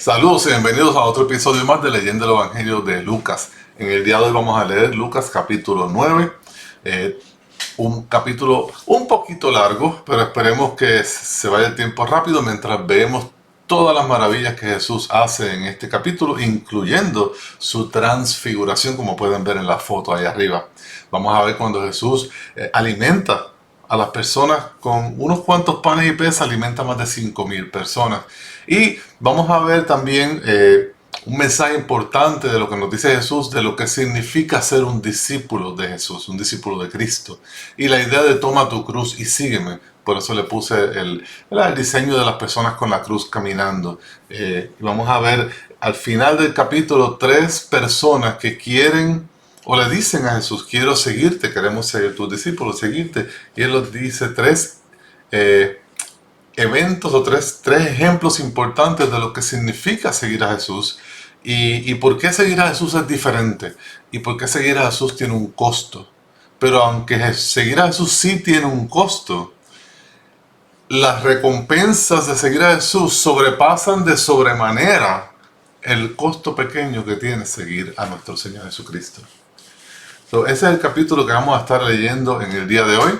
Saludos y bienvenidos a otro episodio más de Leyendo el Evangelio de Lucas. En el día de hoy vamos a leer Lucas capítulo 9, un capítulo un poquito largo, pero esperemos que se vaya el tiempo rápido mientras vemos todas las maravillas que Jesús hace en este capítulo, incluyendo su transfiguración, como pueden ver en la foto ahí arriba. Vamos a ver cuando Jesús alimenta a las personas con unos cuantos panes y peces, alimenta más de 5,000 personas. Y vamos a ver también un mensaje importante de lo que nos dice Jesús, de lo que significa ser un discípulo de Jesús, un discípulo de Cristo. Y la idea de toma tu cruz y sígueme. Por eso le puse el diseño de las personas con la cruz caminando. Y vamos a ver al final del capítulo 3 personas que quieren o le dicen a Jesús: quiero seguirte, queremos ser tus discípulos, seguirte. Y él les dice tres eventos o tres ejemplos importantes de lo que significa seguir a Jesús y por qué seguir a Jesús es diferente y por qué seguir a Jesús tiene un costo. Pero aunque seguir a Jesús sí tiene un costo, las recompensas de seguir a Jesús sobrepasan de sobremanera el costo pequeño que tiene seguir a nuestro Señor Jesucristo. Ese es el capítulo que vamos a estar leyendo en el día de hoy.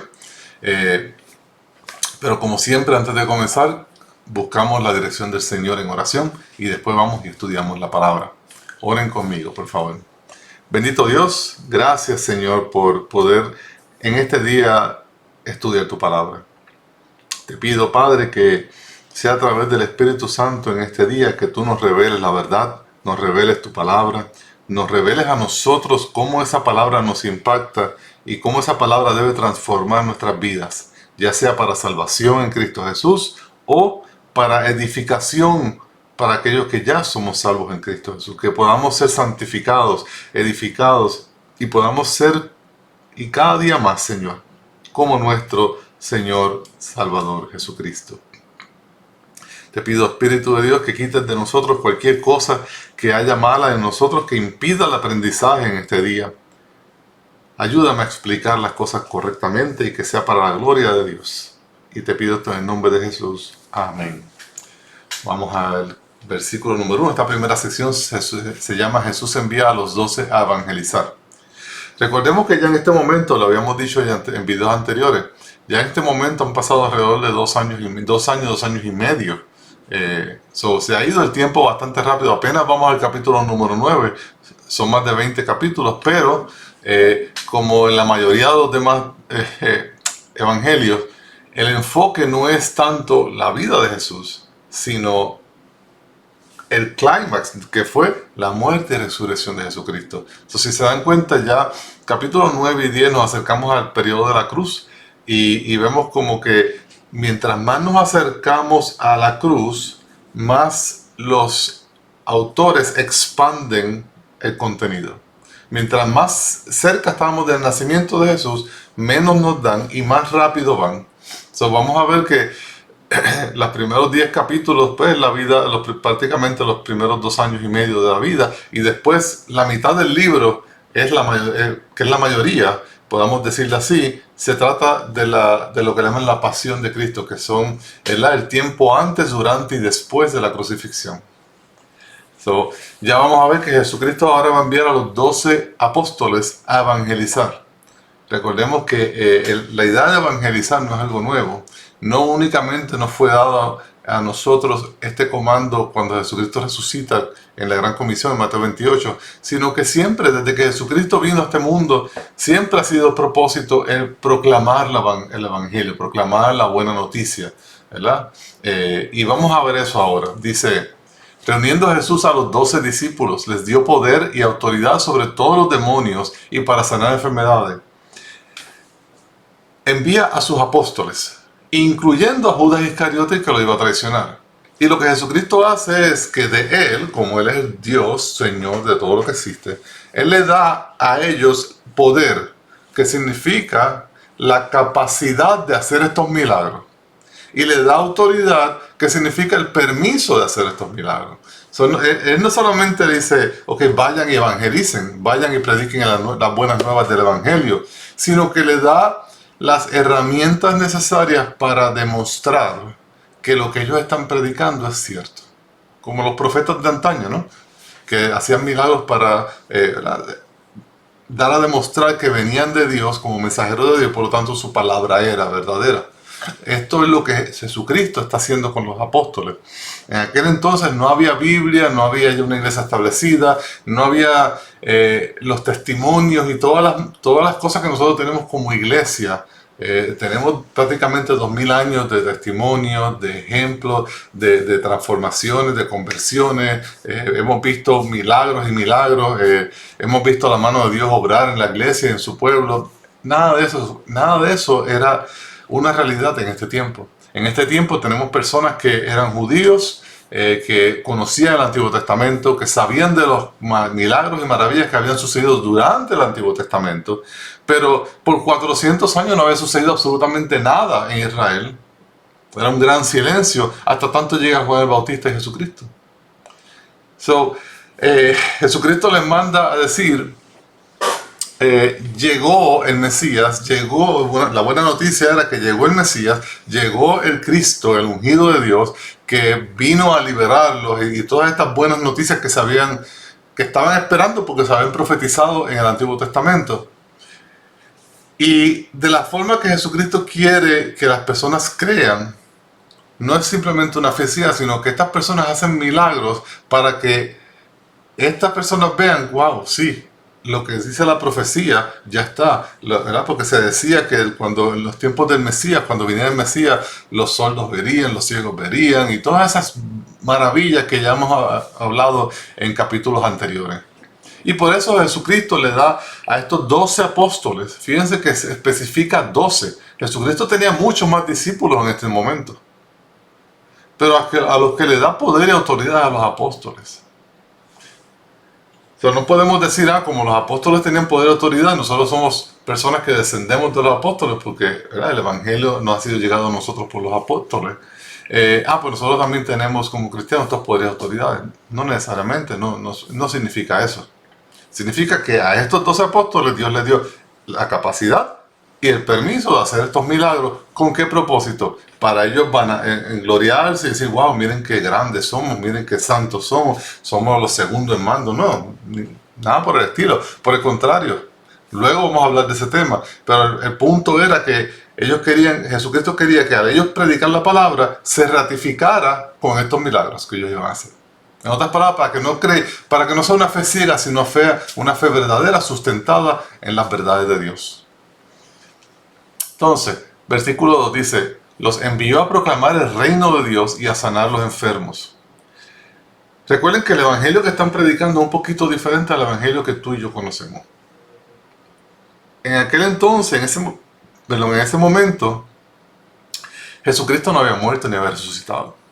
Pero como siempre, antes de comenzar, buscamos la dirección del Señor en oración y después vamos y estudiamos la palabra. Oren conmigo, por favor. Bendito Dios, gracias Señor por poder en este día estudiar tu palabra. Te pido, Padre, que sea a través del Espíritu Santo en este día que tú nos reveles la verdad, nos reveles tu palabra, nos reveles a nosotros cómo esa palabra nos impacta y cómo esa palabra debe transformar nuestras vidas, ya sea para salvación en Cristo Jesús o para edificación para aquellos que ya somos salvos en Cristo Jesús, que podamos ser santificados, edificados y podamos ser y cada día más, Señor, como nuestro Señor Salvador Jesucristo. Te pido, Espíritu de Dios, que quites de nosotros cualquier cosa que haya mala en nosotros que impida el aprendizaje en este día. Ayúdame a explicar las cosas correctamente y que sea para la gloria de Dios. Y te pido esto en el nombre de Jesús. Amén. Vamos al versículo número 1. Esta primera sección se llama Jesús envía a los 12 a evangelizar. Recordemos que ya en este momento, lo habíamos dicho ya en videos anteriores, ya en este momento han pasado alrededor de 2 años y medio. Se ha ido el tiempo bastante rápido. Apenas vamos al capítulo número 9. Son más de 20 capítulos, pero como en la mayoría de los demás evangelios, el enfoque no es tanto la vida de Jesús, sino el clímax, que fue la muerte y resurrección de Jesucristo. Entonces, si se dan cuenta, ya capítulos 9 y 10 nos acercamos al periodo de la cruz y vemos como que mientras más nos acercamos a la cruz, más los autores expanden el contenido. Mientras más cerca estamos del nacimiento de Jesús, menos nos dan y más rápido van. Vamos a ver que los primeros 10 capítulos, pues la vida, prácticamente los primeros 2 años y medio de la vida, y después la mitad del libro, que es la mayoría, podamos decirlo así, se trata de lo que llaman la pasión de Cristo, que son el tiempo antes, durante y después de la crucifixión. Ya vamos a ver que Jesucristo ahora va a enviar a los 12 apóstoles a evangelizar. Recordemos que la idea de evangelizar no es algo nuevo. No únicamente nos fue dado a nosotros este comando cuando Jesucristo resucita en la Gran Comisión en Mateo 28, sino que siempre, desde que Jesucristo vino a este mundo, siempre ha sido propósito el proclamar el Evangelio, proclamar la buena noticia, ¿verdad? Y vamos a ver eso ahora. Dice: reuniendo a Jesús a los 12 discípulos, les dio poder y autoridad sobre todos los demonios y para sanar enfermedades. Envía a sus apóstoles, incluyendo a Judas Iscariote, que lo iba a traicionar. Y lo que Jesucristo hace es que de Él, como Él es el Dios, Señor de todo lo que existe, Él le da a ellos poder, que significa la capacidad de hacer estos milagros. Y le da autoridad, que significa el permiso de hacer estos milagros. Él no solamente dice, ok, vayan y evangelicen, vayan y prediquen las buenas nuevas del Evangelio, sino que le da las herramientas necesarias para demostrar que lo que ellos están predicando es cierto. como los profetas de antaño, ¿no? Que hacían milagros para dar a demostrar que venían de Dios como mensajeros de Dios, por lo tanto su palabra era verdadera. Esto es lo que Jesucristo está haciendo con los apóstoles. En aquel entonces no había Biblia, no había ya una iglesia establecida, no había los testimonios y todas las cosas que nosotros tenemos como iglesia. Tenemos prácticamente 2000 años de testimonios, de ejemplos, de transformaciones, de conversiones. Hemos visto milagros y milagros. Hemos visto la mano de Dios obrar en la iglesia y en su pueblo. Nada de eso era una realidad en este tiempo. En este tiempo tenemos personas que eran judíos, que conocían el Antiguo Testamento, que sabían de los milagros y maravillas que habían sucedido durante el Antiguo Testamento, pero por 400 años no había sucedido absolutamente nada en Israel. Era un gran silencio hasta tanto llega Juan el Bautista y Jesucristo. Jesucristo les manda a decir, llegó el Mesías, la buena noticia era que llegó el Mesías, llegó el Cristo, el ungido de Dios, que vino a liberarlos y todas estas buenas noticias que estaban esperando porque se habían profetizado en el Antiguo Testamento. Y de la forma que Jesucristo quiere que las personas crean, no es simplemente una profecía, sino que estas personas hacen milagros para que estas personas vean, wow, sí, lo que dice la profecía ya está, ¿verdad? Porque se decía que cuando en los tiempos del Mesías, cuando viniera el Mesías, los sordos verían, los ciegos verían y todas esas maravillas que ya hemos hablado en capítulos anteriores. Y por eso Jesucristo le da a estos 12 apóstoles, fíjense que se especifica 12. Jesucristo tenía muchos más discípulos en este momento, pero a los que le da poder y autoridad a los apóstoles. Pero no podemos decir, como los apóstoles tenían poder y autoridad, nosotros somos personas que descendemos de los apóstoles, porque ¿verdad? El Evangelio no ha sido llegado a nosotros por los apóstoles. Pues nosotros también tenemos como cristianos estos poderes y autoridades. No necesariamente, no significa eso. Significa que a estos 12 apóstoles Dios les dio la capacidad y el permiso de hacer estos milagros. ¿Con qué propósito? Para ellos van a gloriarse y decir, wow, miren qué grandes somos, miren qué santos somos los segundos en mando. No, nada por el estilo. Por el contrario, luego vamos a hablar de ese tema. Pero el punto era que Jesucristo quería que al ellos predicar la palabra, se ratificara con estos milagros que ellos iban a hacer. En otras palabras, para que no sea una fe ciega, sino una fe verdadera, sustentada en las verdades de Dios. Entonces, versículo 2 dice, los envió a proclamar el reino de Dios y a sanar los enfermos. Recuerden que el evangelio que están predicando es un poquito diferente al evangelio que tú y yo conocemos. En aquel entonces, en ese momento, Jesucristo no había muerto ni había resucitado.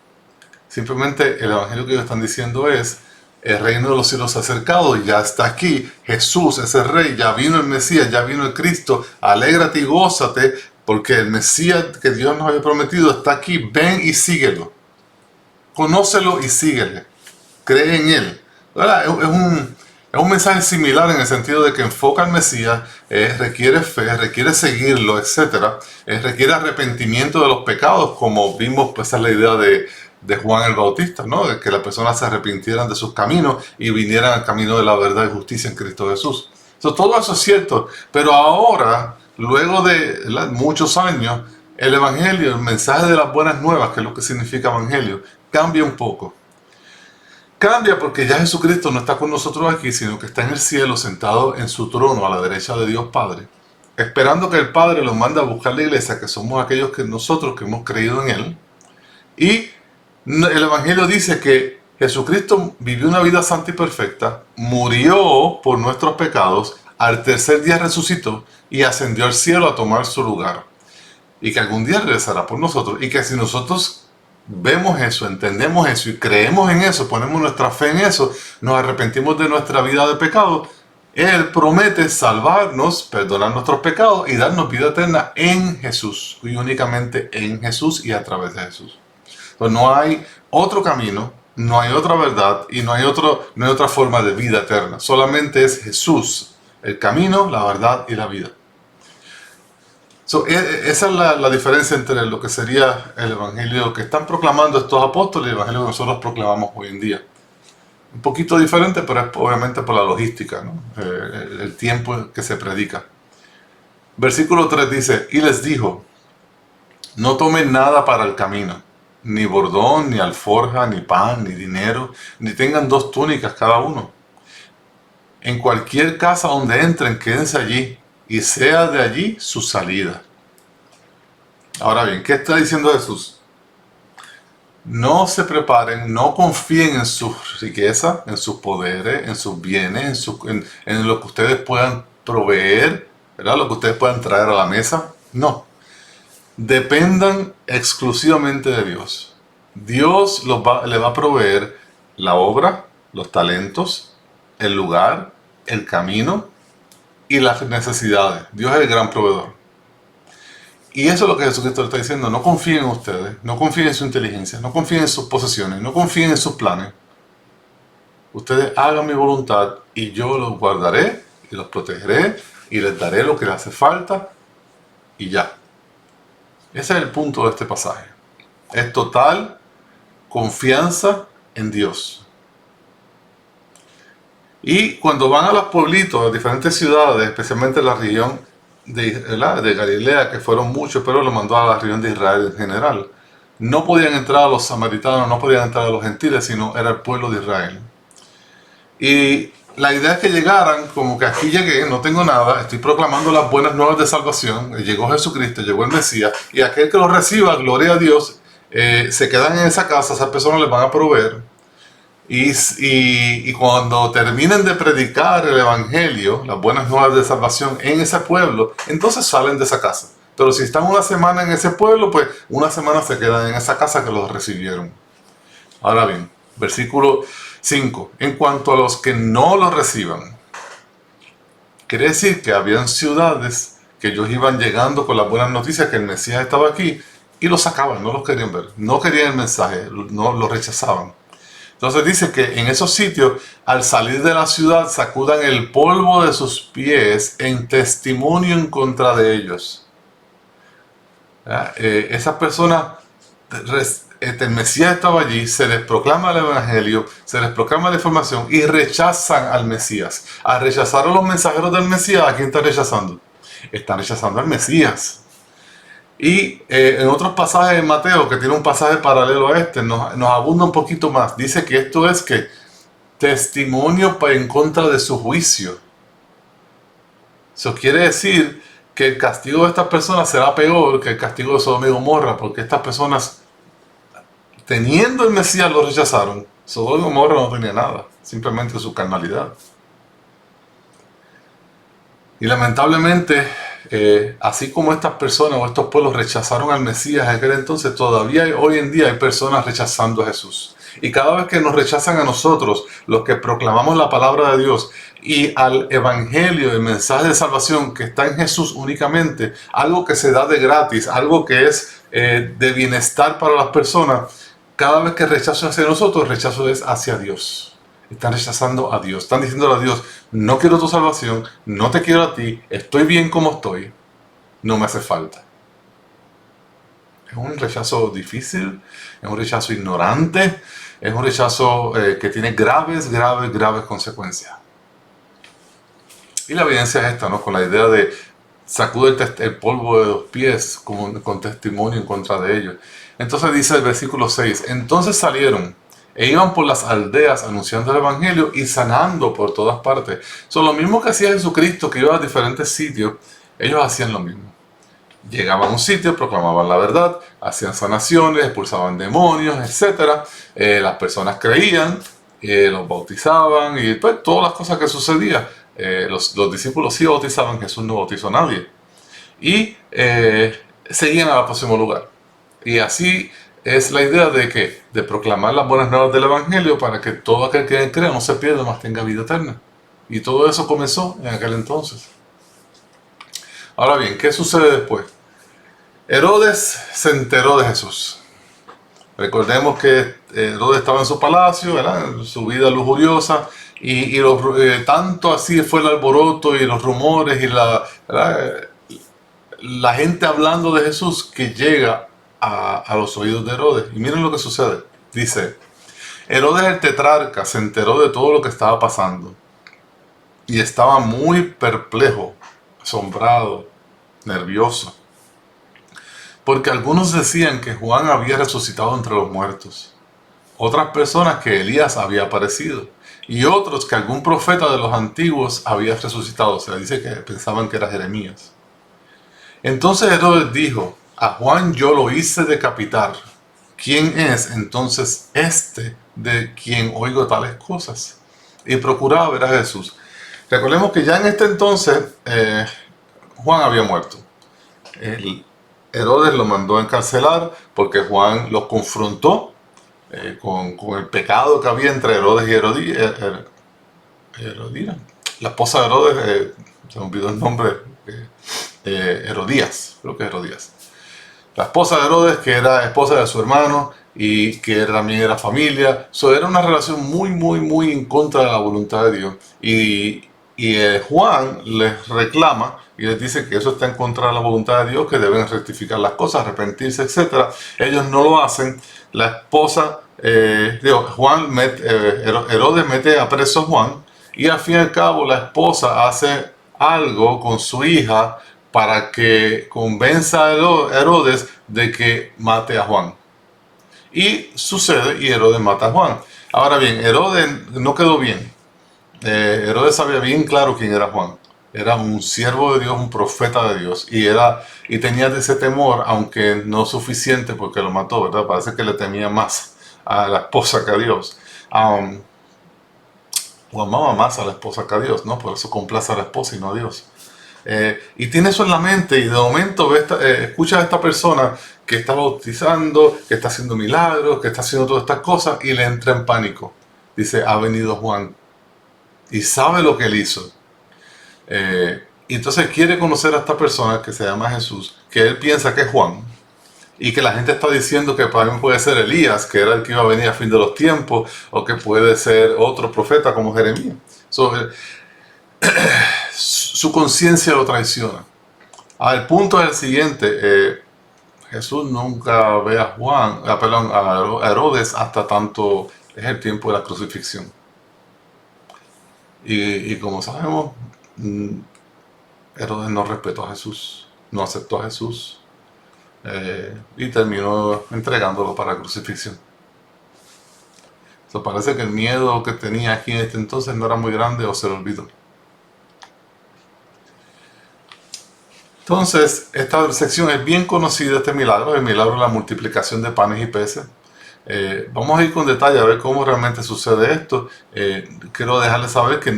Simplemente el evangelio que ellos están diciendo es, el reino de los cielos se ha acercado, ya está aquí, Jesús es el rey, ya vino el Mesías, ya vino el Cristo, alégrate y gózate, porque el Mesías que Dios nos había prometido está aquí, ven y síguelo, conócelo y síguele, cree en él. ¿Verdad? Es un mensaje similar en el sentido de que enfoca al Mesías, requiere fe, requiere seguirlo, etc. Requiere arrepentimiento de los pecados, como vimos, pues esa es la idea de Juan el Bautista, ¿no? De que las personas se arrepintieran de sus caminos y vinieran al camino de la verdad y justicia en Cristo Jesús. Todo eso es cierto, pero ahora, luego de muchos años, el evangelio, el mensaje de las buenas nuevas, que es lo que significa evangelio, cambia un poco. Cambia porque ya Jesucristo no está con nosotros aquí, sino que está en el cielo, sentado en su trono a la derecha de Dios Padre, esperando que el Padre los mande a buscar la iglesia, que somos aquellos que nosotros que hemos creído en Él. Y el evangelio dice que Jesucristo vivió una vida santa y perfecta, murió por nuestros pecados, al tercer día resucitó y ascendió al cielo a tomar su lugar. Y que algún día regresará por nosotros. Y que si nosotros vemos eso, entendemos eso y creemos en eso, ponemos nuestra fe en eso, nos arrepentimos de nuestra vida de pecado, Él promete salvarnos, perdonar nuestros pecados y darnos vida eterna en Jesús. Y únicamente en Jesús y a través de Jesús. Entonces no hay otro camino, no hay otra verdad y no hay otra forma de vida eterna. Solamente es Jesús, el camino, la verdad y la vida. Esa es la diferencia entre lo que sería el evangelio que están proclamando estos apóstoles y el evangelio que nosotros proclamamos hoy en día. Un poquito diferente, pero es obviamente por la logística, ¿no? El tiempo que se predica. Versículo 3 dice, y les dijo, no tomen nada para el camino, ni bordón, ni alforja, ni pan, ni dinero, ni tengan 2 túnicas cada uno. En cualquier casa donde entren, quédense allí, y sea de allí su salida. Ahora bien, ¿qué está diciendo Jesús? No se preparen, no confíen en su riqueza, en sus poderes, en sus bienes, en lo que ustedes puedan proveer, ¿verdad? Lo que ustedes puedan traer a la mesa. No. Dependan exclusivamente de Dios. Dios le va a proveer la obra, los talentos, el lugar, el camino y las necesidades. Dios es el gran proveedor. Y eso es lo que Jesucristo le está diciendo. No confíen en ustedes, no confíen en su inteligencia, no confíen en sus posesiones, no confíen en sus planes. Ustedes hagan mi voluntad y yo los guardaré y los protegeré y les daré lo que les hace falta y ya. Ese es el punto de este pasaje. Es total confianza en Dios. Y cuando van a los pueblitos, a las diferentes ciudades, especialmente en la región de Galilea, que fueron muchos, pero lo mandó a la región de Israel en general, no podían entrar a los samaritanos, no podían entrar a los gentiles, sino era el pueblo de Israel. Y la idea es que llegaran como que aquí llegué, no tengo nada, estoy proclamando las buenas nuevas de salvación, llegó Jesucristo, llegó el Mesías, y aquel que lo reciba, gloria a Dios, se quedan en esa casa, esas personas les van a proveer. Y cuando terminen de predicar el Evangelio, las buenas nuevas de salvación en ese pueblo, entonces salen de esa casa. Pero si están una semana en ese pueblo, pues una semana se quedan en esa casa que los recibieron. Ahora bien, versículo 5. En cuanto a los que no lo reciban, quiere decir que habían ciudades que ellos iban llegando con las buenas noticias que el Mesías estaba aquí y los sacaban, no los querían ver, no querían el mensaje, no lo rechazaban. Entonces dice que en esos sitios, al salir de la ciudad, sacudan el polvo de sus pies en testimonio en contra de ellos. Esas personas, el Mesías estaba allí, se les proclama el Evangelio, se les proclama la información y rechazan al Mesías. Al rechazar a los mensajeros del Mesías, ¿a quién están rechazando? Están rechazando al Mesías. Y en otros pasajes de Mateo, que tiene un pasaje paralelo a este, nos abunda un poquito más. Dice que esto es que testimonio en contra de su juicio. Eso quiere decir que el castigo de estas personas será peor que el castigo de Sodoma y Gomorra, porque estas personas, teniendo el Mesías, lo rechazaron. Sodoma y Gomorra no tenía nada, simplemente su carnalidad. Y lamentablemente, así como estas personas o estos pueblos rechazaron al Mesías en aquel entonces, todavía hoy en día hay personas rechazando a Jesús. Y cada vez que nos rechazan a nosotros, los que proclamamos la palabra de Dios y al Evangelio, el mensaje de salvación que está en Jesús únicamente, algo que se da de gratis, algo que es de bienestar para las personas, cada vez que rechazo hacia nosotros, rechazo es hacia Dios. Están rechazando a Dios, están diciéndole a Dios, no quiero tu salvación, no te quiero a ti, estoy bien como estoy, no me hace falta. Es un rechazo difícil, es un rechazo ignorante, es un rechazo que tiene graves consecuencias. Y la evidencia es esta, ¿no? Con la idea de sacude el polvo de los pies con testimonio en contra de ellos. Entonces dice el versículo 6, entonces salieron e iban por las aldeas anunciando el Evangelio y sanando por todas partes. Lo mismo que hacía Jesucristo, que iba a diferentes sitios, ellos hacían lo mismo. Llegaban a un sitio, proclamaban la verdad, hacían sanaciones, expulsaban demonios, etc. Las personas creían, los bautizaban y pues, todas las cosas que sucedían. Los discípulos sí bautizaban, Jesús no bautizó a nadie. Y seguían al próximo lugar. Y así es la idea de proclamar las buenas nuevas del Evangelio para que todo aquel que crea no se pierda, mas tenga vida eterna. Y todo eso comenzó en aquel entonces. Ahora bien, ¿qué sucede después? Herodes se enteró de Jesús. Recordemos que Herodes estaba en su palacio, ¿verdad? Su vida lujuriosa, y tanto así fue el alboroto y los rumores y la gente hablando de Jesús que llega a los oídos de Herodes. Y miren lo que sucede. Dice, Herodes el tetrarca se enteró de todo lo que estaba pasando y estaba muy perplejo, asombrado, nervioso, porque algunos decían que Juan había resucitado entre los muertos, otras personas que Elías había aparecido y otros que algún profeta de los antiguos había resucitado. O sea, dice que pensaban que era Jeremías. Entonces Herodes dijo, a Juan yo lo hice decapitar. ¿Quién es entonces este de quien oigo tales cosas? Y procuraba ver a Jesús. Recordemos que ya en este entonces Juan había muerto. Herodes lo mandó a encarcelar porque Juan los confrontó con el pecado que había entre Herodes y Herodías. La esposa de Herodes, se me olvidó el nombre, Herodías, creo que Herodías. La esposa de Herodes, que era esposa de su hermano y que también era familia. Era una relación muy en contra de la voluntad de Dios. Y Juan les reclama y les dice que eso está en contra de la voluntad de Dios, que deben rectificar las cosas, arrepentirse, etc. Ellos no lo hacen. La esposa, Herodes mete a preso a Juan y al fin y al cabo la esposa hace algo con su hija para que convenza a Herodes de que mate a Juan. Y sucede, y Herodes mata a Juan. Ahora bien, Herodes no quedó bien. Herodes sabía bien claro quién era Juan. Era un siervo de Dios, un profeta de Dios. Y tenía ese temor, aunque no suficiente porque lo mató, ¿verdad? Parece que le temía más a la esposa que a Dios. O amaba más a la esposa que a Dios, ¿no? Por eso complace a la esposa y no a Dios. Y tiene eso en la mente y de momento escucha a esta persona que está bautizando, que está haciendo milagros, que está haciendo todas estas cosas y le entra en pánico. Dice, ha venido Juan y sabe lo que él hizo. Y entonces quiere conocer a esta persona que se llama Jesús, que él piensa que es Juan y que la gente está diciendo que para mí puede ser Elías, que era el que iba a venir a fin de los tiempos, o que puede ser otro profeta como Jeremías. Su conciencia lo traiciona. El punto es el siguiente. Jesús nunca ve a a Herodes hasta tanto es el tiempo de la crucifixión. Y como sabemos, Herodes no respetó a Jesús, no aceptó a Jesús y terminó entregándolo para la crucifixión. Parece que el miedo que tenía aquí en este entonces no era muy grande o se lo olvidó. Entonces, esta sección es bien conocida, este milagro, el milagro de la multiplicación de panes y peces. Vamos a ir con detalle a ver cómo realmente sucede esto. Quiero dejarles saber que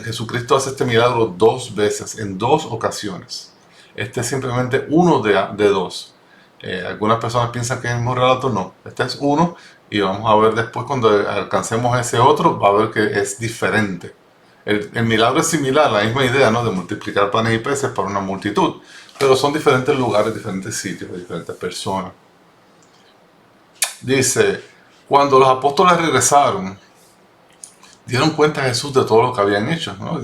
Jesucristo hace este milagro 2 veces, en 2 ocasiones. Este es simplemente uno de 2. Algunas personas piensan que es el mismo relato, no. Este es uno y vamos a ver después cuando alcancemos ese otro, va a ver que es diferente. El milagro es similar, la misma idea, ¿no? De multiplicar panes y peces para una multitud, pero son diferentes lugares, diferentes sitios, diferentes personas. Dice, cuando los apóstoles regresaron, dieron cuenta a Jesús de todo lo que habían hecho, ¿no?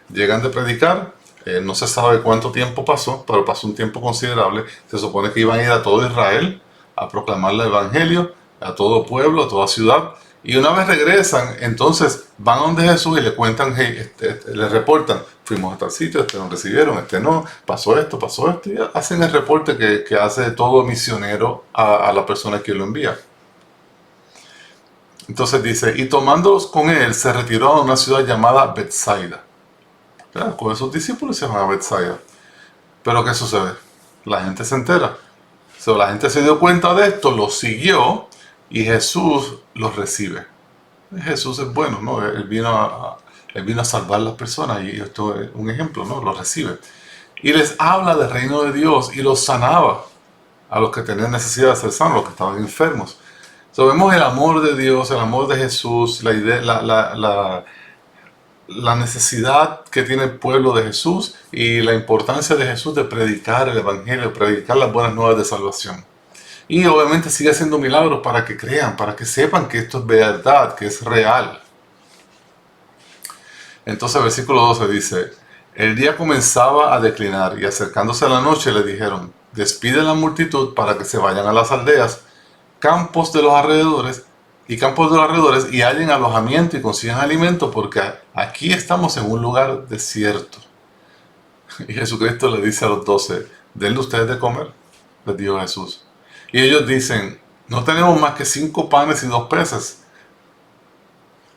Llegan de predicar, no se sabe cuánto tiempo pasó, pero pasó un tiempo considerable. Se supone que iban a ir a todo Israel a proclamar el evangelio, a todo pueblo, a toda ciudad. Y una vez regresan, entonces van a donde Jesús y le cuentan, le reportan, fuimos a tal sitio, nos recibieron, no, pasó esto, y hacen el reporte que hace todo misionero a la persona que lo envía. Entonces dice, y tomándolos con él, se retiró a una ciudad llamada Betsaida. Claro, con esos discípulos se van a Betsaida. Pero ¿qué sucede? La gente se entera. La gente se dio cuenta de esto, lo siguió, y Jesús los recibe. Jesús es bueno, ¿no? Él vino a salvar a las personas y esto es un ejemplo, ¿no? Los recibe. Y les habla del reino de Dios y los sanaba a los que tenían necesidad de ser sanos, los que estaban enfermos. Vemos el amor de Dios, el amor de Jesús, la necesidad que tiene el pueblo de Jesús y la importancia de Jesús de predicar el evangelio, predicar las buenas nuevas de salvación. Y obviamente sigue haciendo milagros para que crean, para que sepan que esto es verdad, que es real. Entonces, versículo 12 dice, El día comenzaba a declinar y acercándose a la noche le dijeron: despide la multitud para que se vayan a las aldeas, campos de los alrededores y hallen alojamiento y consigan alimento, porque aquí estamos en un lugar desierto. Y Jesucristo le dice a los 12: denle ustedes de comer, les dijo Jesús. Y ellos dicen: no tenemos más que 5 panes y 2 peces.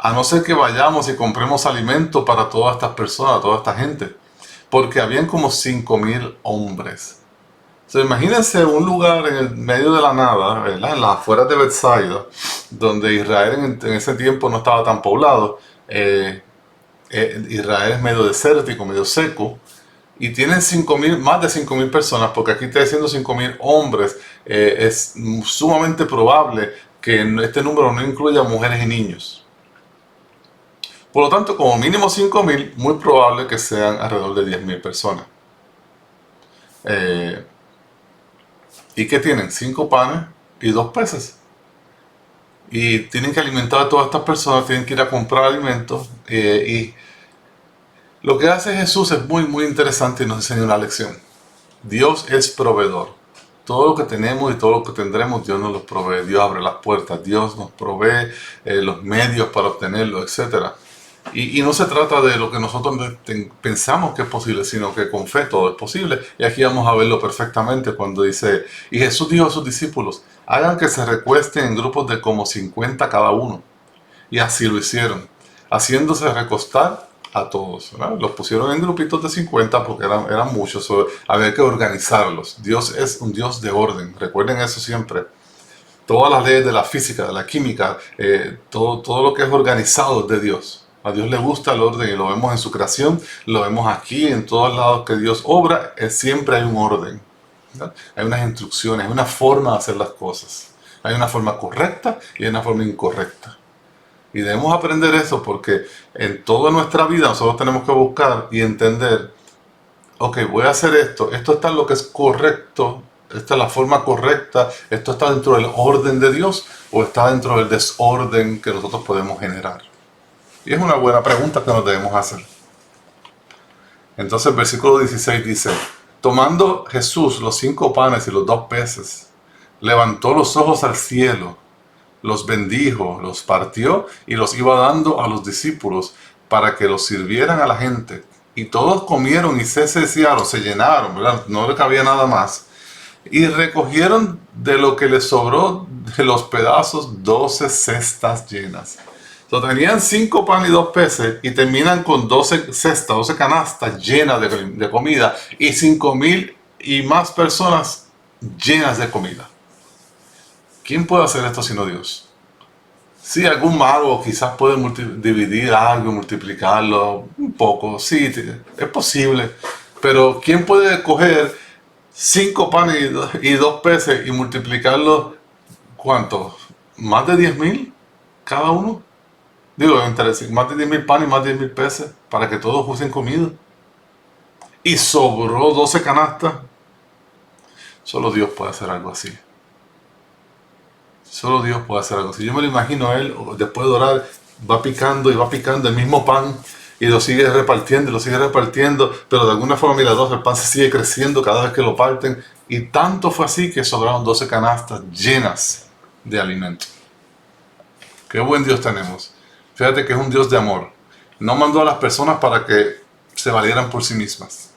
A no ser que vayamos y compremos alimento para todas estas personas, toda esta gente. Porque habían como 5,000 hombres. O sea, imagínense un lugar en el medio de la nada, ¿verdad? En las afueras de Bethsaida, donde Israel en ese tiempo no estaba tan poblado. Israel es medio desértico, medio seco. Y tienen 5,000, más de 5,000 personas, porque aquí está diciendo 5,000 hombres. Es sumamente probable que este número no incluya mujeres y niños. Por lo tanto, como mínimo 5,000, muy probable que sean alrededor de 10,000 personas. ¿Y qué tienen? 5 panes y 2 peces. Y tienen que alimentar a todas estas personas, tienen que ir a comprar alimentos. Y lo que hace Jesús es muy, muy interesante y nos enseña una lección. Dios es proveedor. Todo lo que tenemos y todo lo que tendremos, Dios nos lo provee. Dios abre las puertas, Dios nos provee los medios para obtenerlo, etc. Y no se trata de lo que nosotros pensamos que es posible, sino que con fe todo es posible. Y aquí vamos a verlo perfectamente cuando dice: y Jesús dijo a sus discípulos: hagan que se recuesten en grupos de como 50 cada uno. Y así lo hicieron, haciéndose recostar a todos, ¿verdad? Los pusieron en grupitos de 50 porque eran muchos, había que organizarlos. Dios es un Dios de orden, recuerden eso siempre. Todas las leyes de la física, de la química, todo lo que es organizado es de Dios. A Dios le gusta el orden y lo vemos en su creación, lo vemos aquí, en todos lados que Dios obra, siempre hay un orden, ¿verdad? Hay unas instrucciones, hay una forma de hacer las cosas. Hay una forma correcta y hay una forma incorrecta. Y debemos aprender eso porque en toda nuestra vida nosotros tenemos que buscar y entender: ok, voy a hacer esto está en lo que es correcto, esta es la forma correcta, esto está dentro del orden de Dios o está dentro del desorden que nosotros podemos generar. Y es una buena pregunta que nos debemos hacer. Entonces el versículo 16 dice: tomando Jesús los 5 panes y los 2 peces, levantó los ojos al cielo, los bendijo, los partió y los iba dando a los discípulos para que los sirvieran a la gente. Y todos comieron y se saciaron, se llenaron, ¿verdad? No le cabía nada más. Y recogieron de lo que les sobró de los pedazos 12 cestas llenas. Entonces tenían 5 panes y 2 peces y terminan con 12 cestas, 12 canastas llenas de comida y 5,000 y más personas llenas de comida. ¿Quién puede hacer esto sino Dios? Sí, algún mago quizás puede dividir algo y multiplicarlo un poco. Sí, es posible. Pero ¿quién puede coger 5 panes y 2 peces y multiplicarlo? ¿Cuánto? ¿Más de 10,000 cada uno? Digo, más de 10,000 panes y más de 10,000 peces para que todos usen comida. Y sobró 12 canastas. Solo Dios puede hacer algo así. Solo Dios puede hacer algo así. Yo me lo imagino a él, después de orar, va picando y va picando el mismo pan y lo sigue repartiendo, pero de alguna forma, mira, el pan se sigue creciendo cada vez que lo parten. Y tanto fue así que sobraron 12 canastas llenas de alimento. Qué buen Dios tenemos. Fíjate que es un Dios de amor. No mandó a las personas para que se valieran por sí mismas,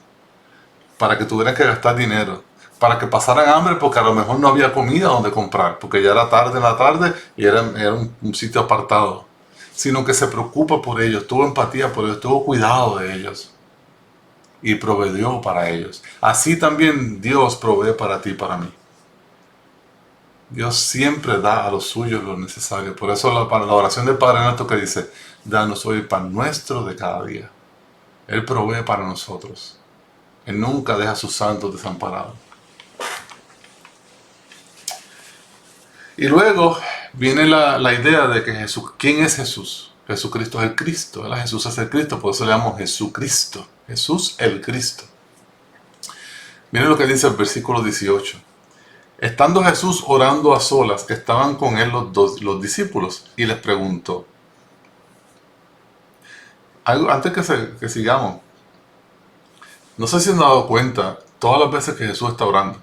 para que tuvieran que gastar dinero, para que pasaran hambre porque a lo mejor no había comida donde comprar, porque ya era tarde en la tarde y era un sitio apartado, sino que se preocupa por ellos, tuvo empatía por ellos, tuvo cuidado de ellos y proveyó para ellos. Así también Dios provee para ti y para mí. Dios siempre da a los suyos lo necesario. Por eso la oración del Padre Nuestro que dice: danos hoy el pan nuestro de cada día. Él provee para nosotros. Él nunca deja a sus santos desamparados. Y luego viene la idea de que Jesús, ¿quién es Jesús? Jesucristo es el Cristo, ¿verdad? Jesús es el Cristo, por eso le llamamos Jesucristo. Jesús el Cristo. Miren lo que dice el versículo 18. Estando Jesús orando a solas, estaban con él los discípulos y les preguntó. Antes que sigamos, No sé si han dado cuenta todas las veces que Jesús está orando.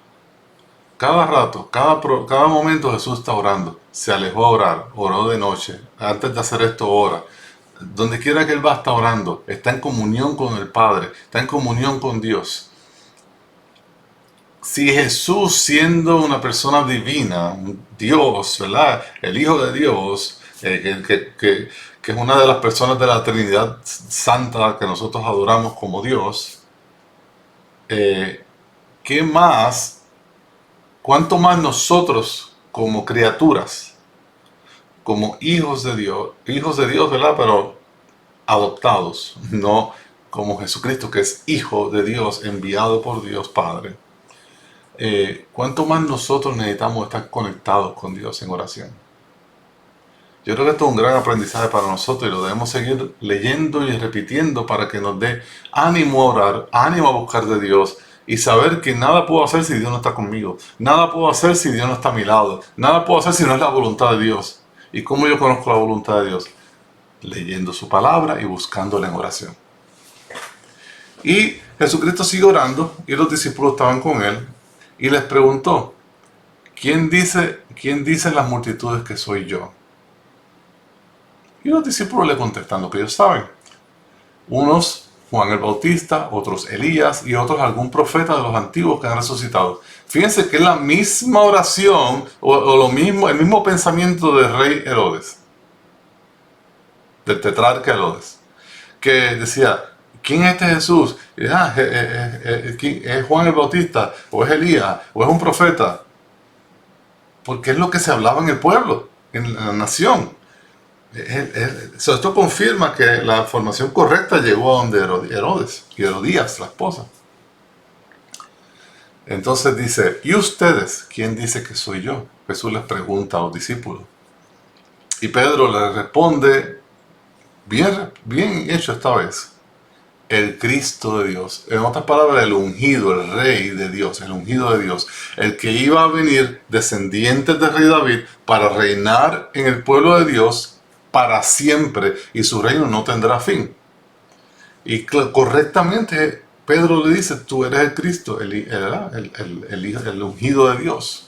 Cada rato, cada momento Jesús está orando. Se alejó a orar, oró de noche. Antes de hacer esto, ora. Donde quiera que Él va, está orando. Está en comunión con el Padre. Está en comunión con Dios. Si Jesús, siendo una persona divina, un Dios, ¿verdad? El Hijo de Dios, que es una de las personas de la Trinidad Santa que nosotros adoramos como Dios, ¿qué más? ¿Cuánto más nosotros como criaturas, como hijos de Dios, ¿verdad? Pero adoptados, no como Jesucristo, que es Hijo de Dios, enviado por Dios Padre. ¿Cuánto más nosotros necesitamos estar conectados con Dios en oración? Yo creo que esto es un gran aprendizaje para nosotros y lo debemos seguir leyendo y repitiendo para que nos dé ánimo a orar, ánimo a buscar de Dios y saber que nada puedo hacer si Dios no está conmigo, nada puedo hacer si Dios no está a mi lado, nada puedo hacer si no es la voluntad de Dios. ¿Y cómo yo conozco la voluntad de Dios? Leyendo su palabra y buscándola en oración. Y Jesucristo sigue orando y los discípulos estaban con él y les preguntó, ¿quién dicen las multitudes que soy yo? Y los discípulos le contestan lo que ellos saben. Unos Juan el Bautista, otros Elías y otros algún profeta de los antiguos que han resucitado. Fíjense que es la misma oración el mismo pensamiento del rey Herodes, del tetrarca Herodes, que decía, ¿quién es este Jesús? Y, ¿es Juan el Bautista? ¿O es Elías? ¿O es un profeta? Porque es lo que se hablaba en el pueblo, en la nación. Esto confirma que la información correcta llegó a donde Herodes y Herodías, la esposa. Entonces dice, ¿y ustedes? ¿Quién dice que soy yo? Jesús les pregunta a los discípulos. Y Pedro le responde, bien hecho esta vez, el Cristo de Dios. En otras palabras, el ungido, el rey de Dios, el ungido de Dios. El que iba a venir descendiente del rey David para reinar en el pueblo de Dios para siempre y su reino no tendrá fin. Y correctamente Pedro le dice, tú eres el Cristo, el ungido de Dios.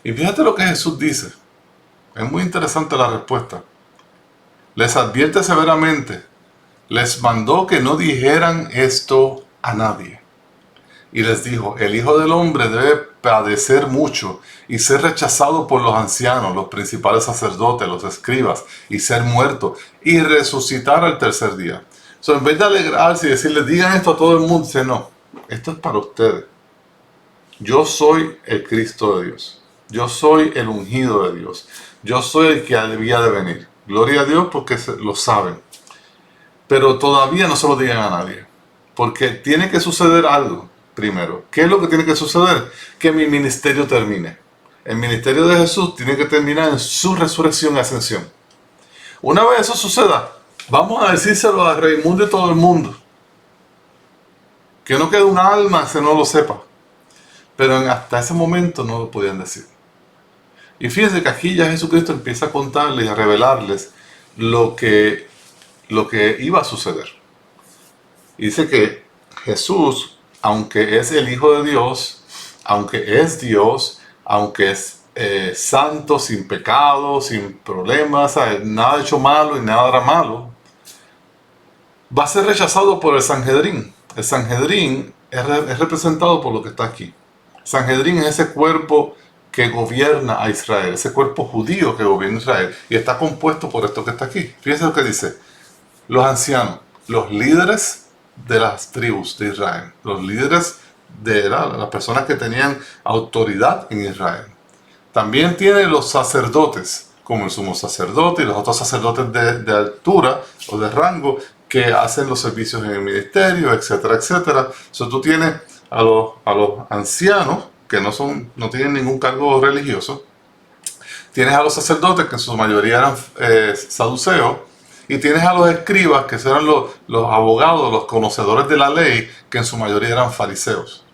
Y fíjate lo que Jesús dice. Es muy interesante la respuesta. Les advierte severamente, les mandó que no dijeran esto a nadie. Y les dijo, el Hijo del Hombre debe padecer mucho y ser rechazado por los ancianos, los principales sacerdotes, los escribas, y ser muerto y resucitar al tercer día. En vez de alegrarse y decirles, digan esto a todo el mundo, dice, no, esto es para ustedes. Yo soy el Cristo de Dios. Yo soy el ungido de Dios. Yo soy el que había de venir. Gloria a Dios porque lo saben. Pero todavía no se lo digan a nadie. Porque tiene que suceder algo primero. ¿Qué es lo que tiene que suceder? Que mi ministerio termine. El ministerio de Jesús tiene que terminar en su resurrección y ascensión. Una vez eso suceda, vamos a decírselo a Raimundo y todo el mundo. Que no quede un alma que no lo sepa. Pero hasta ese momento no lo podían decir. Y fíjense que aquí ya Jesucristo empieza a contarles y a revelarles lo que iba a suceder. Y dice que Jesús, aunque es el Hijo de Dios, aunque es Dios, aunque es santo, sin pecado, sin problemas, nada hecho malo y nada era malo, va a ser rechazado por el Sanhedrín. El Sanhedrín es representado por lo que está aquí. Sanhedrín es ese cuerpo que gobierna a Israel, ese cuerpo judío que gobierna a Israel, y está compuesto por esto que está aquí. Fíjense lo que dice, los ancianos, los líderes de las tribus de Israel, los líderes de las personas que tenían autoridad en Israel. También tiene los sacerdotes, como el sumo sacerdote y los otros sacerdotes de altura o de rango que hacen los servicios en el ministerio, etcétera, etcétera. Tú tienes a los ancianos, que no tienen ningún cargo religioso. Tienes a los sacerdotes, que en su mayoría eran saduceos. Y tienes a los escribas, que eran los abogados, los conocedores de la ley, que en su mayoría eran fariseos.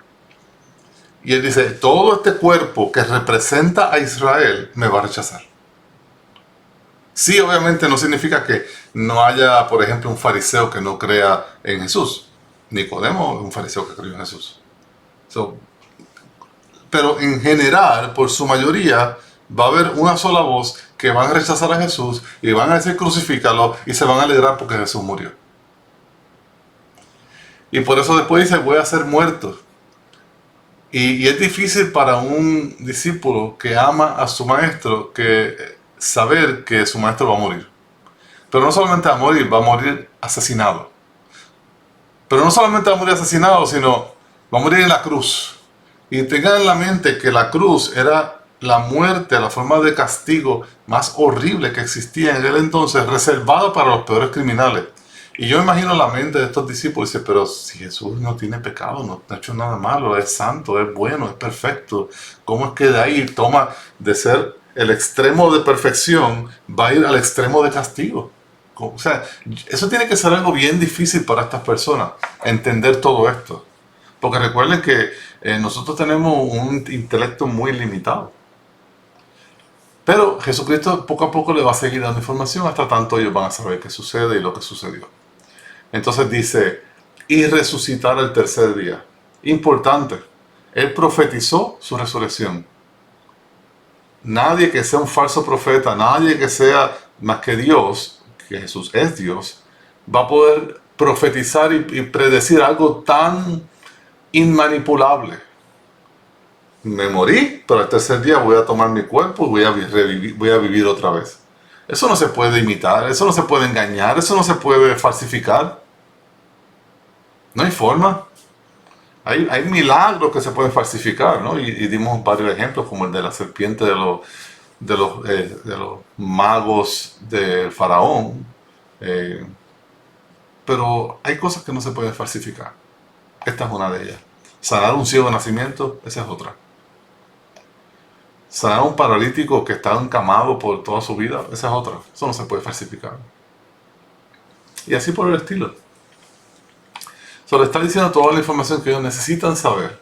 Y él dice, todo este cuerpo que representa a Israel me va a rechazar. Sí, obviamente no significa que no haya, por ejemplo, un fariseo que no crea en Jesús. Nicodemo es un fariseo que creyó en Jesús. Pero en general, por su mayoría, va a haber una sola voz que van a rechazar a Jesús y van a decir crucifícalo y se van a alegrar porque Jesús murió. Y por eso después dice, voy a ser muerto. Y es difícil para un discípulo que ama a su maestro que saber que su maestro va a morir. Pero no solamente va a morir asesinado. Pero no solamente va a morir asesinado, sino va a morir en la cruz. Y tengan en la mente que la cruz era la muerte, la forma de castigo más horrible que existía en aquel entonces, reservada para los peores criminales. Y yo imagino la mente de estos discípulos y dice, pero si Jesús no tiene pecado, no ha hecho nada malo, es santo, es bueno, es perfecto, ¿cómo es que de ahí toma de ser el extremo de perfección, va a ir al extremo de castigo? O sea, eso tiene que ser algo bien difícil para estas personas, entender todo esto. Porque recuerden que nosotros tenemos un intelecto muy limitado. Pero Jesucristo poco a poco le va a seguir dando información hasta tanto ellos van a saber qué sucede y lo que sucedió. Entonces dice, y resucitar el tercer día. Importante, él profetizó su resurrección. Nadie que sea un falso profeta, nadie que sea más que Dios, que Jesús es Dios, va a poder profetizar y predecir algo tan inmanipulable. Me morí, pero al tercer día voy a tomar mi cuerpo y voy a vivir otra vez. Eso no se puede imitar, eso no se puede engañar, eso no se puede falsificar. No hay forma. Hay milagros que se pueden falsificar, ¿no? Y dimos varios ejemplos, como el de la serpiente de los magos del faraón. Pero hay cosas que no se pueden falsificar. Esta es una de ellas. Sanar un ciego de nacimiento, esa es otra. Sanar a un paralítico que está encamado por toda su vida, esa es otra. Eso no se puede falsificar. Y así por el estilo. Solo está diciendo toda la información que ellos necesitan saber.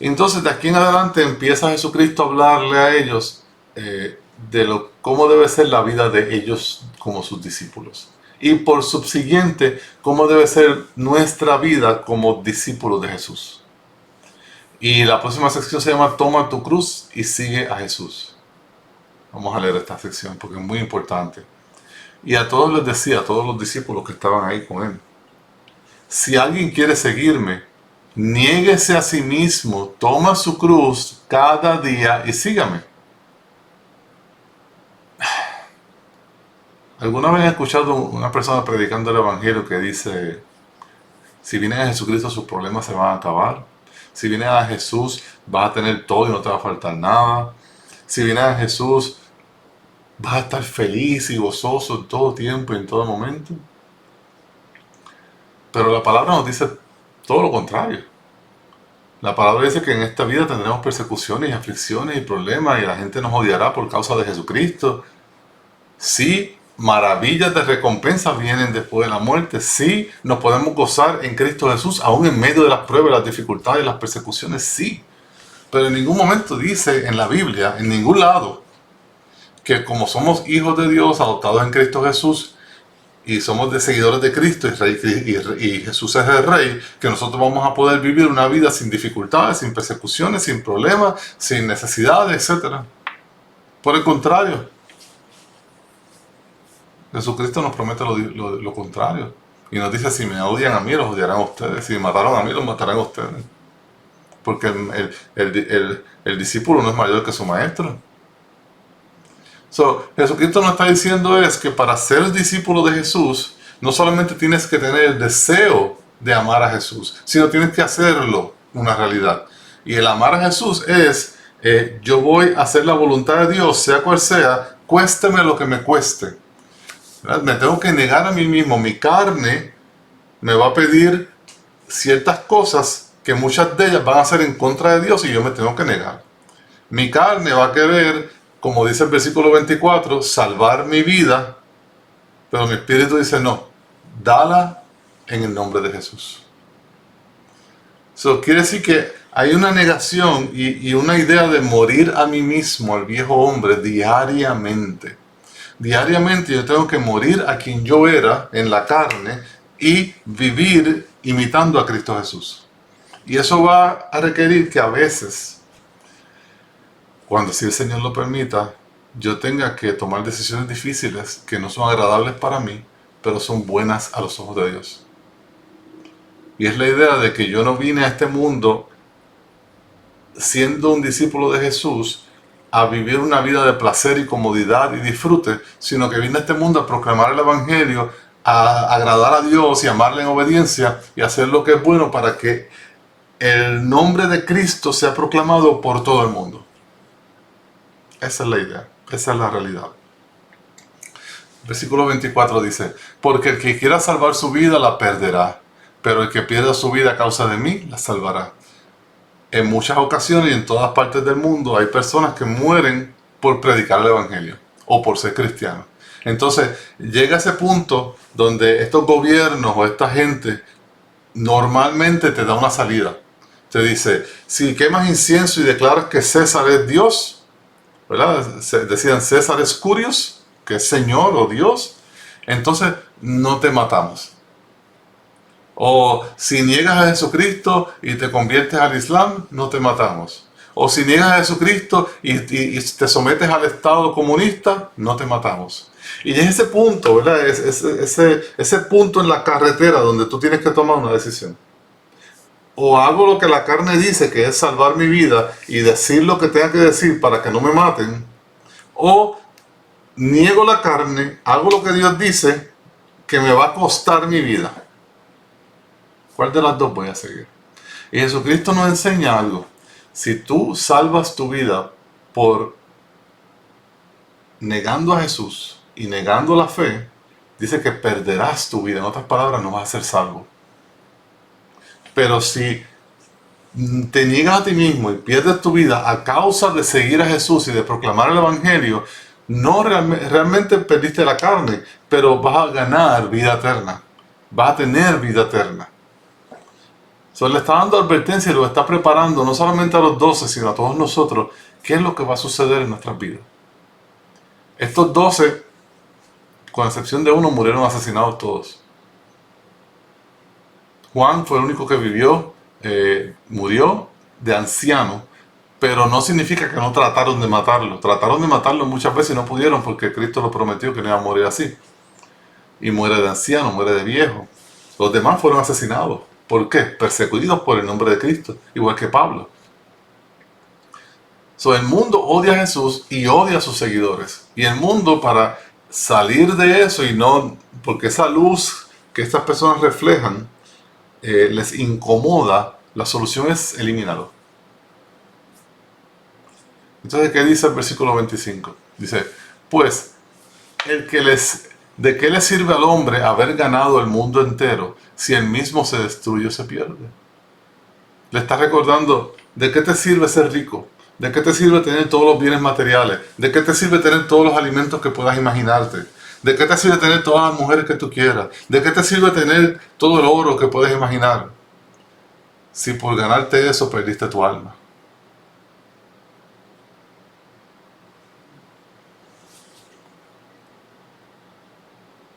Entonces de aquí en adelante empieza Jesucristo a hablarle a ellos cómo debe ser la vida de ellos como sus discípulos. Y por subsiguiente, cómo debe ser nuestra vida como discípulos de Jesús. Y la próxima sección se llama Toma tu cruz y sigue a Jesús. Vamos a leer esta sección porque es muy importante. Y a todos les decía, a todos los discípulos que estaban ahí con él, si alguien quiere seguirme, niéguese a sí mismo, toma su cruz cada día y sígame. ¿Alguna vez he escuchado una persona predicando el evangelio que dice, si vienes a Jesucristo sus problemas se van a acabar? Si vienes a Jesús vas a tener todo y no te va a faltar nada. Si vienes a Jesús vas a estar feliz y gozoso en todo tiempo y en todo momento. Pero la palabra nos dice todo lo contrario. La palabra dice que en esta vida tendremos persecuciones y aflicciones y problemas y la gente nos odiará por causa de Jesucristo. Sí, maravillas de recompensa vienen después de la muerte. Sí, nos podemos gozar en Cristo Jesús, aún en medio de las pruebas, las dificultades, las persecuciones, sí. Pero en ningún momento dice en la Biblia, en ningún lado, que como somos hijos de Dios, adoptados en Cristo Jesús, y somos de seguidores de Cristo y Jesús es el Rey, que nosotros vamos a poder vivir una vida sin dificultades, sin persecuciones, sin problemas, sin necesidades, etc. Por el contrario, Jesucristo nos promete lo contrario. Y nos dice, si me odian a mí, los odiarán a ustedes. Si me mataron a mí, los matarán a ustedes. Porque el discípulo no es mayor que su maestro. Jesucristo nos está diciendo es que para ser discípulo de Jesús, no solamente tienes que tener el deseo de amar a Jesús, sino tienes que hacerlo una realidad. Y el amar a Jesús es, yo voy a hacer la voluntad de Dios, sea cual sea, cuésteme lo que me cueste. ¿Verdad? Me tengo que negar a mí mismo. Mi carne me va a pedir ciertas cosas que muchas de ellas van a ser en contra de Dios y yo me tengo que negar. Mi carne va a querer, como dice el versículo 24, salvar mi vida, pero mi espíritu dice no, dala en el nombre de Jesús. Eso quiere decir que hay una negación y una idea de morir a mí mismo, al viejo hombre, diariamente. Diariamente yo tengo que morir a quien yo era en la carne y vivir imitando a Cristo Jesús. Y eso va a requerir que a veces, cuando si el Señor lo permita, yo tenga que tomar decisiones difíciles que no son agradables para mí, pero son buenas a los ojos de Dios. Y es la idea de que yo no vine a este mundo siendo un discípulo de Jesús a vivir una vida de placer y comodidad y disfrute, sino que vine a este mundo a proclamar el Evangelio, a agradar a Dios y amarle en obediencia y hacer lo que es bueno para que el nombre de Cristo sea proclamado por todo el mundo. Esa es la idea, esa es la realidad. Versículo 24 dice, porque el que quiera salvar su vida la perderá, pero el que pierda su vida a causa de mí la salvará. En muchas ocasiones y en todas partes del mundo hay personas que mueren por predicar el Evangelio o por ser cristianos. Entonces llega ese punto donde estos gobiernos o esta gente normalmente te da una salida. Te dice, si quemas incienso y declaras que César es Dios, ¿verdad? Decían César es Curios, que es Señor o Dios, entonces no te matamos. O si niegas a Jesucristo y te conviertes al Islam, no te matamos. O si niegas a Jesucristo y te sometes al Estado comunista, no te matamos. Y es ese punto, ¿verdad? Ese punto en la carretera donde tú tienes que tomar una decisión. O hago lo que la carne dice, que es salvar mi vida y decir lo que tenga que decir para que no me maten. O niego la carne, hago lo que Dios dice, que me va a costar mi vida. ¿Cuál de las dos voy a seguir? Y Jesucristo nos enseña algo. Si tú salvas tu vida por negando a Jesús y negando la fe, dice que perderás tu vida. En otras palabras, no vas a ser salvo. Pero si te niegas a ti mismo y pierdes tu vida a causa de seguir a Jesús y de proclamar el Evangelio, no realmente perdiste la carne, pero vas a ganar vida eterna. Vas a tener vida eterna. Le está dando advertencia y lo está preparando no solamente a los 12, sino a todos nosotros, qué es lo que va a suceder en nuestras vidas. Estos 12, con excepción de uno, murieron asesinados todos. Juan fue el único que vivió, murió de anciano, pero no significa que no trataron de matarlo. Trataron de matarlo muchas veces y no pudieron porque Cristo lo prometió que no iba a morir así. Y muere de anciano, muere de viejo. Los demás fueron asesinados. ¿Por qué? Perseguidos por el nombre de Cristo, igual que Pablo. El mundo odia a Jesús y odia a sus seguidores. Y el mundo, para salir de eso y no, porque esa luz que estas personas reflejan les incomoda, la solución es eliminarlo. Entonces, ¿qué dice el versículo 25? Dice, pues, ¿de qué le sirve al hombre haber ganado el mundo entero si él mismo se destruye o se pierde? Le está recordando, ¿de qué te sirve ser rico? ¿De qué te sirve tener todos los bienes materiales? ¿De qué te sirve tener todos los alimentos que puedas imaginarte? ¿De qué te sirve tener todas las mujeres que tú quieras? ¿De qué te sirve tener todo el oro que puedes imaginar? Si por ganarte eso perdiste tu alma.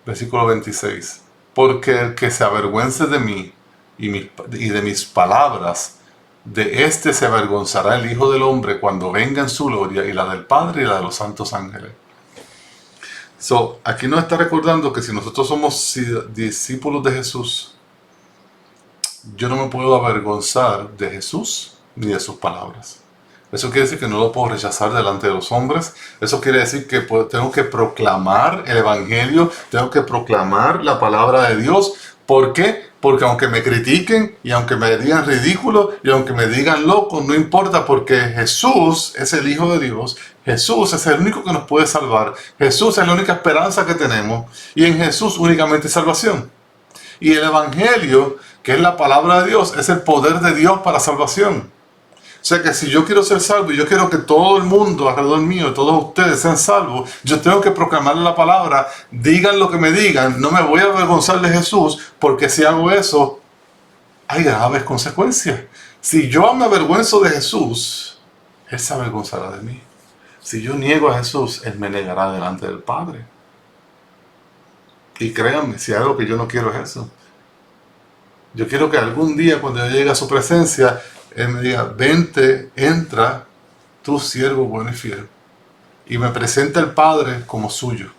Versículo 26. Porque el que se avergüence de mí y de mis palabras, de éste se avergonzará el Hijo del Hombre cuando venga en su gloria y la del Padre y la de los santos ángeles. Aquí nos está recordando que si nosotros somos discípulos de Jesús, yo no me puedo avergonzar de Jesús ni de sus palabras. Eso quiere decir que no lo puedo rechazar delante de los hombres. Eso quiere decir que tengo que proclamar el Evangelio, tengo que proclamar la palabra de Dios. ¿Por qué? Porque aunque me critiquen y aunque me digan ridículo y aunque me digan loco, no importa, porque Jesús es el Hijo de Dios. Jesús es el único que nos puede salvar. Jesús es la única esperanza que tenemos y en Jesús únicamente hay salvación. Y el Evangelio, que es la palabra de Dios, es el poder de Dios para salvación. O sea que si yo quiero ser salvo y yo quiero que todo el mundo alrededor mío, todos ustedes sean salvos, yo tengo que proclamarle la palabra, digan lo que me digan, no me voy a avergonzar de Jesús, porque si hago eso, hay graves consecuencias. Si yo me avergüenzo de Jesús, Él se avergonzará de mí. Si yo niego a Jesús, Él me negará delante del Padre. Y créanme, si algo que yo no quiero es eso. Yo quiero que algún día cuando yo llegue a su presencia, Él me diga, vente, entra, tu siervo bueno y fiel. Y me presenta el Padre como suyo.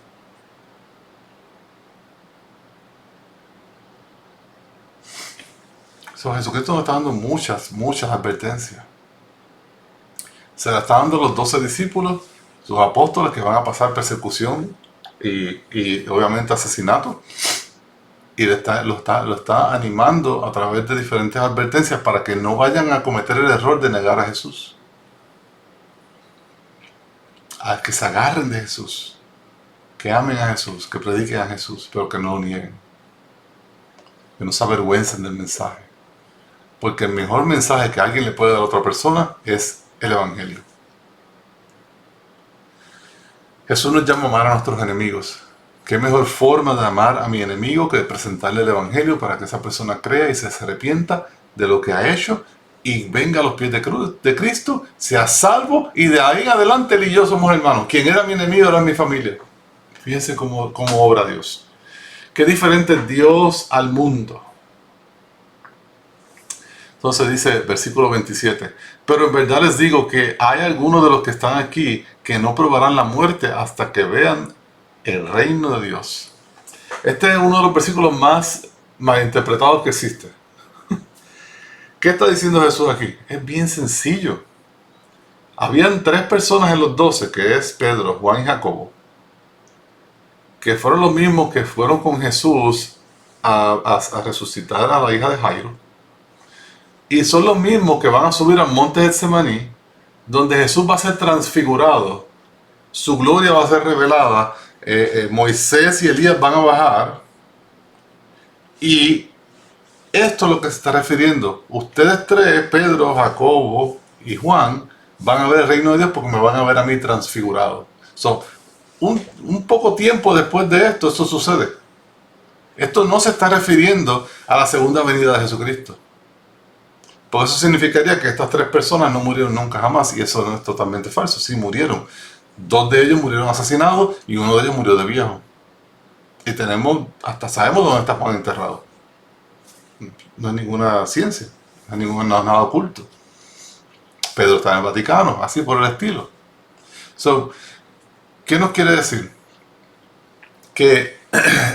Jesucristo nos está dando muchas advertencias. Se la está dando a los 12 discípulos, sus apóstoles, que van a pasar persecución y obviamente asesinato. Y lo está animando a través de diferentes advertencias para que no vayan a cometer el error de negar a Jesús. A que se agarren de Jesús, que amen a Jesús, que prediquen a Jesús, pero que no lo nieguen. Que no se avergüencen del mensaje. Porque el mejor mensaje que alguien le puede dar a otra persona es el Evangelio. Jesús nos llama a amar a nuestros enemigos. ¿Qué mejor forma de amar a mi enemigo que de presentarle el Evangelio para que esa persona crea y se arrepienta de lo que ha hecho y venga a los pies de Cristo, sea salvo y de ahí en adelante él y yo somos hermanos? Quien era mi enemigo era mi familia. Fíjense cómo obra Dios. Qué diferente es Dios al mundo. Entonces dice, versículo 27, pero en verdad les digo que hay algunos de los que están aquí que no probarán la muerte hasta que vean el reino de Dios. Este es uno de los versículos más malinterpretados que existe. ¿Qué está diciendo Jesús aquí? Es bien sencillo. Habían 3 personas en los 12, que es Pedro, Juan y Jacobo, que fueron los mismos que fueron con Jesús a resucitar a la hija de Jairo. Y son los mismos que van a subir al monte Getsemaní, donde Jesús va a ser transfigurado, su gloria va a ser revelada, Moisés y Elías van a bajar, y esto es lo que se está refiriendo. Ustedes 3, Pedro, Jacobo y Juan, van a ver el reino de Dios porque me van a ver a mí transfigurado. Un poco tiempo después de esto, eso sucede. Esto no se está refiriendo a la segunda venida de Jesucristo. Por eso significaría que estas 3 personas no murieron nunca jamás, y eso no es totalmente falso. Sí murieron. 2 de ellos murieron asesinados y 1 de ellos murió de viejo. Y hasta sabemos dónde está Juan enterrado. No hay ninguna ciencia, no hay nada oculto. Pedro está en el Vaticano, así por el estilo. ¿Qué nos quiere decir? Que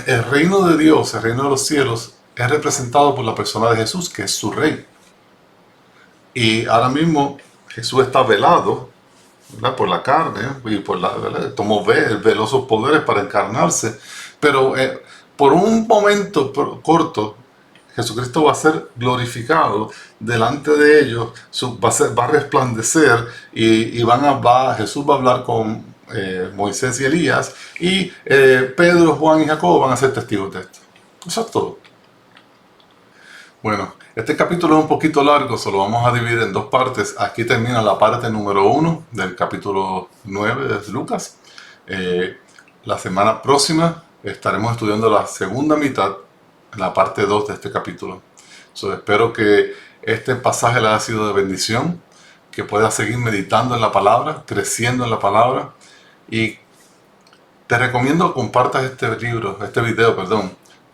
el reino de Dios, el reino de los cielos, es representado por la persona de Jesús, que es su rey. Y ahora mismo Jesús está velado, ¿verdad?, por la carne, y tomó velosos poderes para encarnarse. Pero por un momento corto, Jesucristo va a ser glorificado delante de ellos, va a resplandecer, y Jesús va a hablar con Moisés y Elías, y Pedro, Juan y Jacobo van a ser testigos de esto. Eso es todo. Bueno, este capítulo es un poquito largo, se lo vamos a dividir en 2 partes. Aquí termina la parte número 1 del capítulo 9 de Lucas. La semana próxima estaremos estudiando la segunda mitad, la parte 2 de este capítulo. Espero que este pasaje le haya sido de bendición, que puedas seguir meditando en la palabra, creciendo en la palabra, y te recomiendo que compartas este video,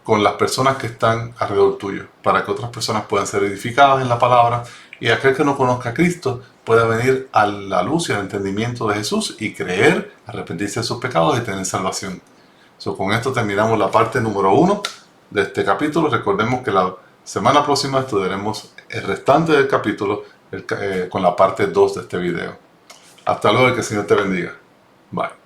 con las personas que están alrededor tuyo, para que otras personas puedan ser edificadas en la palabra, y aquel que no conozca a Cristo pueda venir a la luz y al entendimiento de Jesús y creer, arrepentirse de sus pecados y tener salvación. Con esto terminamos la parte número 1 de este capítulo. Recordemos que la semana próxima estudiaremos el restante del capítulo con la parte 2 de este video. Hasta luego y que el Señor te bendiga. Bye.